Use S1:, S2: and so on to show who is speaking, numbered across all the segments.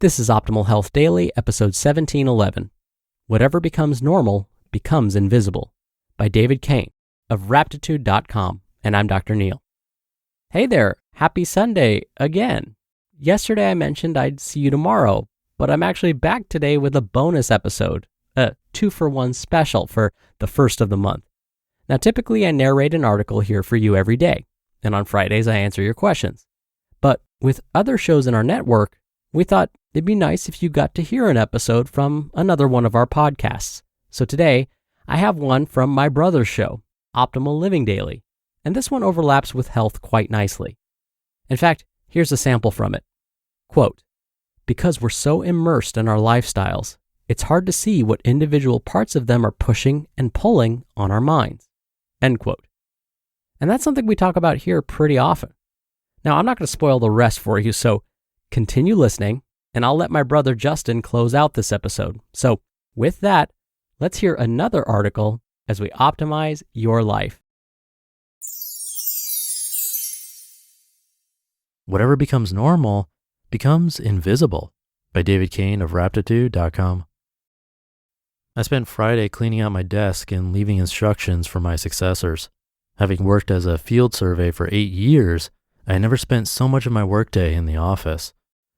S1: This is Optimal Health Daily, episode 1711. Whatever becomes normal becomes invisible, by David Cain of Raptitude.com, and I'm Dr. Neil. Hey there, happy Sunday again. Yesterday I mentioned I'd see you tomorrow, but I'm actually back today with a bonus episode, a 2-for-1 special for the first of the month. Now typically I narrate an article here for you every day, and on Fridays I answer your questions. But with other shows in our network, we thought it'd be nice if you got to hear an episode from another one of our podcasts. So today, I have one from my brother's show, Optimal Living Daily, and this one overlaps with health quite nicely. In fact, here's a sample from it. Quote, "Because we're so immersed in our lifestyles, it's hard to see what individual parts of them are pushing and pulling on our minds." End quote. And that's something we talk about here pretty often. Now, I'm not going to spoil the rest for you, so continue listening, and I'll let my brother Justin close out this episode. So with that, let's hear another article as we optimize your life.
S2: Whatever becomes normal becomes invisible, by David Cain of Raptitude.com. I spent Friday cleaning out my desk and leaving instructions for my successors. Having worked as a field survey for 8 years, I never spent so much of my workday in the office.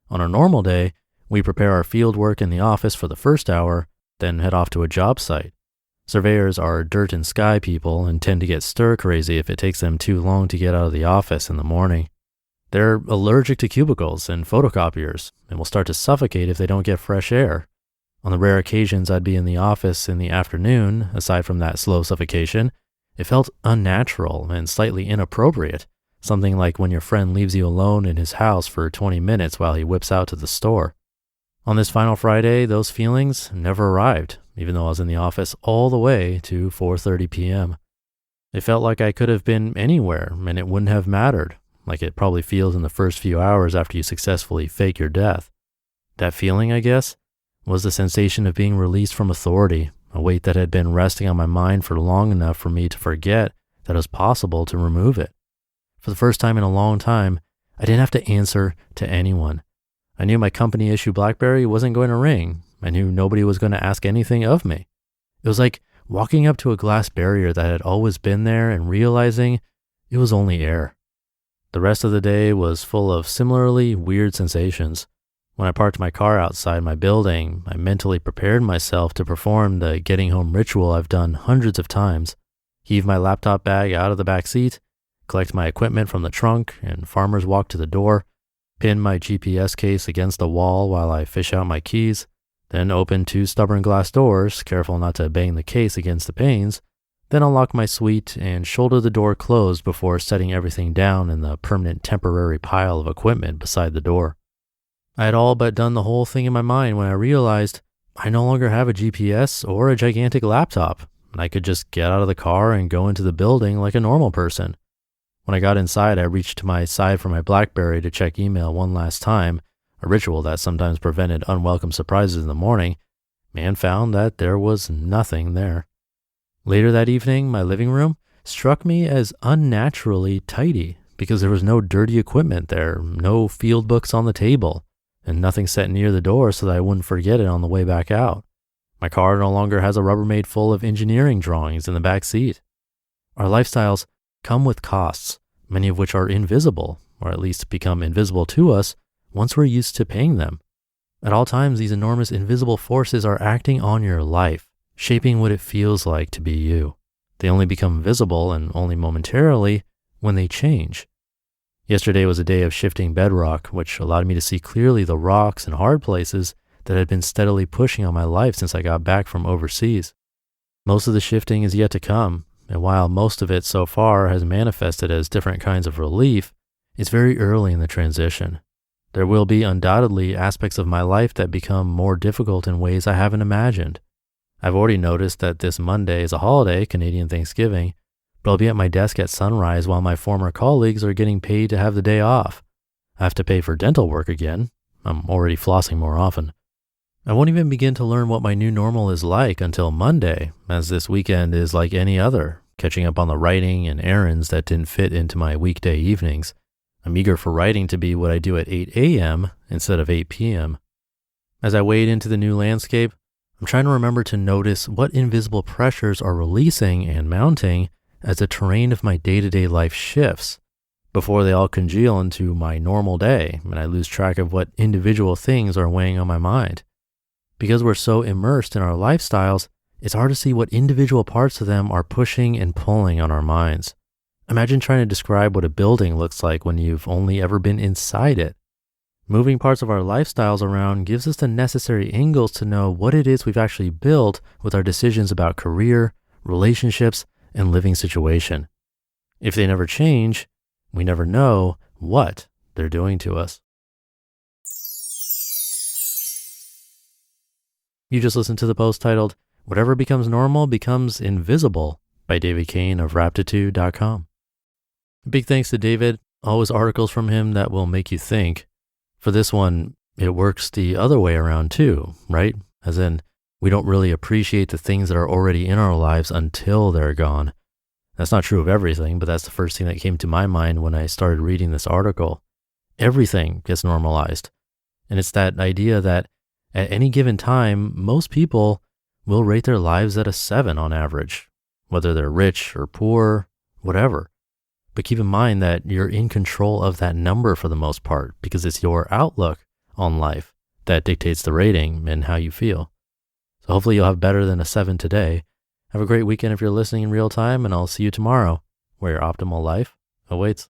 S2: On a normal day, we prepare our field work in the office for the first hour, then head off to a job site. Surveyors are dirt and sky people and tend to get stir crazy if it takes them too long to get out of the office in the morning. They're allergic to cubicles and photocopiers and will start to suffocate if they don't get fresh air. On the rare occasions I'd be in the office in the afternoon, aside from that slow suffocation, it felt unnatural and slightly inappropriate. Something like when your friend leaves you alone in his house for 20 minutes while he whips out to the store. On this final Friday, those feelings never arrived, even though I was in the office all the way to 4:30 p.m. It felt like I could have been anywhere and it wouldn't have mattered, like it probably feels in the first few hours after you successfully fake your death. That feeling, I guess, was the sensation of being released from authority, a weight that had been resting on my mind for long enough for me to forget that it was possible to remove it. For the first time in a long time, I didn't have to answer to anyone. I knew my company issue BlackBerry wasn't going to ring. I knew nobody was going to ask anything of me. It was like walking up to a glass barrier that had always been there and realizing it was only air. The rest of the day was full of similarly weird sensations. When I parked my car outside my building, I mentally prepared myself to perform the getting home ritual I've done hundreds of times. Heave my laptop bag out of the back seat, collect my equipment from the trunk and farmer's walk to the door, pin my GPS case against the wall while I fish out my keys, then open 2 stubborn glass doors, careful not to bang the case against the panes, then unlock my suite and shoulder the door closed before setting everything down in the permanent temporary pile of equipment beside the door. I had all but done the whole thing in my mind when I realized I no longer have a GPS or a gigantic laptop, and I could just get out of the car and go into the building like a normal person. When I got inside, I reached to my side for my BlackBerry to check email one last time, a ritual that sometimes prevented unwelcome surprises in the morning, and found that there was nothing there. Later that evening, my living room struck me as unnaturally tidy because there was no dirty equipment there, no field books on the table, and nothing set near the door so that I wouldn't forget it on the way back out. My car no longer has a Rubbermaid full of engineering drawings in the back seat. Our lifestyles come with costs, many of which are invisible, or at least become invisible to us once we're used to paying them. At all times, these enormous invisible forces are acting on your life, shaping what it feels like to be you. They only become visible, and only momentarily, when they change. Yesterday was a day of shifting bedrock, which allowed me to see clearly the rocks and hard places that had been steadily pushing on my life since I got back from overseas. Most of the shifting is yet to come, and while most of it so far has manifested as different kinds of relief, it's very early in the transition. There will be undoubtedly aspects of my life that become more difficult in ways I haven't imagined. I've already noticed that this Monday is a holiday, Canadian Thanksgiving, but I'll be at my desk at sunrise while my former colleagues are getting paid to have the day off. I have to pay for dental work again. I'm already flossing more often. I won't even begin to learn what my new normal is like until Monday, as this weekend is like any other, catching up on the writing and errands that didn't fit into my weekday evenings. I'm eager for writing to be what I do at 8 a.m. instead of 8 p.m. As I wade into the new landscape, I'm trying to remember to notice what invisible pressures are releasing and mounting as the terrain of my day-to-day life shifts before they all congeal into my normal day and I lose track of what individual things are weighing on my mind. Because we're so immersed in our lifestyles, it's hard to see what individual parts of them are pushing and pulling on our minds. Imagine trying to describe what a building looks like when you've only ever been inside it. Moving parts of our lifestyles around gives us the necessary angles to know what it is we've actually built with our decisions about career, relationships, and living situation. If they never change, we never know what they're doing to us. You just listened to the post titled, "Whatever Becomes Normal Becomes Invisible" by David Cain of Raptitude.com. Big thanks to David, always articles from him that will make you think. For this one, it works the other way around too, right? As in, we don't really appreciate the things that are already in our lives until they're gone. That's not true of everything, but that's the first thing that came to my mind when I started reading this article. Everything gets normalized. And it's that idea that at any given time, most people will rate their lives at a 7 on average, whether they're rich or poor, whatever. But keep in mind that you're in control of that number for the most part because it's your outlook on life that dictates the rating and how you feel. So hopefully you'll have better than a 7 today. Have a great weekend if you're listening in real time, and I'll see you tomorrow where your optimal life awaits.